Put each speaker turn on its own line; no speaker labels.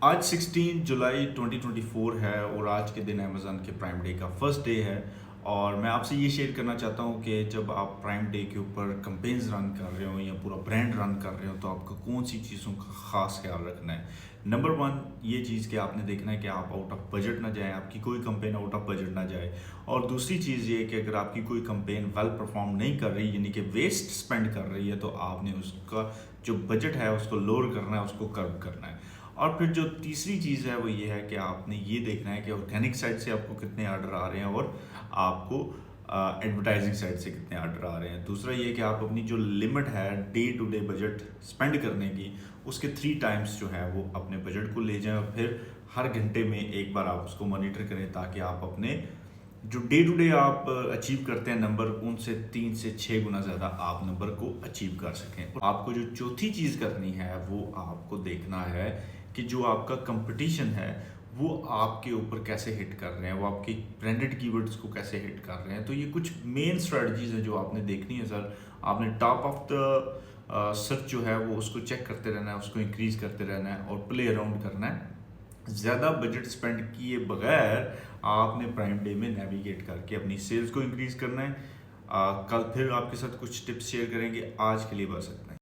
आज 16 जुलाई 2024 है और आज के दिन अमेज़न के प्राइम डे का फर्स्ट डे है। और मैं आपसे ये शेयर करना चाहता हूँ कि जब आप प्राइम डे के ऊपर कैंपेन्स रन कर रहे हो या पूरा ब्रांड रन कर रहे हो तो आपको कौन सी चीज़ों का ख़ास ख्याल रखना है। नंबर वन ये चीज़ कि आपने देखना है कि आप आउट ऑफ बजट ना जाए, आपकी कोई कैंपेन आउट ऑफ बजट ना जाए। और दूसरी चीज़ ये कि अगर आपकी कोई कैंपेन वेल परफॉर्म नहीं कर रही यानी कि वेस्ट स्पेंड कर रही है तो आपने उसका जो बजट है उसको लोअर करना है, उसको कर्व करना है। और फिर जो तीसरी चीज़ है वो ये है कि आपने ये देखना है कि ऑर्गेनिक साइड से आपको कितने ऑर्डर आ रहे हैं और आपको एडवर्टाइजिंग साइड से कितने ऑर्डर आ रहे हैं। दूसरा ये कि आप अपनी जो लिमिट है day to day budget spend करने की, उसके 3 टाइम्स जो है वो अपने बजट को ले जाएं और फिर हर घंटे में एक बार आप उसको मॉनिटर करें ताकि आप अपने जो डे टू डे आप अचीव करते हैं नंबर, उनसे 3 से 6 गुना ज़्यादा आप नंबर को अचीव कर सकें। और आपको जो चौथी चीज़ करनी है वो आपको देखना है कि जो आपका कंपटीशन है वो आपके ऊपर कैसे हिट कर रहे हैं, वो आपकी ब्रांडेड कीवर्ड्स को कैसे हिट कर रहे हैं। तो ये कुछ मेन स्ट्रेटजीज हैं जो आपने देखनी है सर। आपने टॉप ऑफ द सर्च जो है वो उसको चेक करते रहना है, उसको इंक्रीज करते रहना है और प्ले अराउंड करना है। ज़्यादा बजट स्पेंड किए बगैर आपने प्राइम डे में नेविगेट करके अपनी सेल्स को इंक्रीज करना है। कल फिर आपके साथ कुछ टिप्स शेयर करेंगे। आज के लिए बस इतना ही।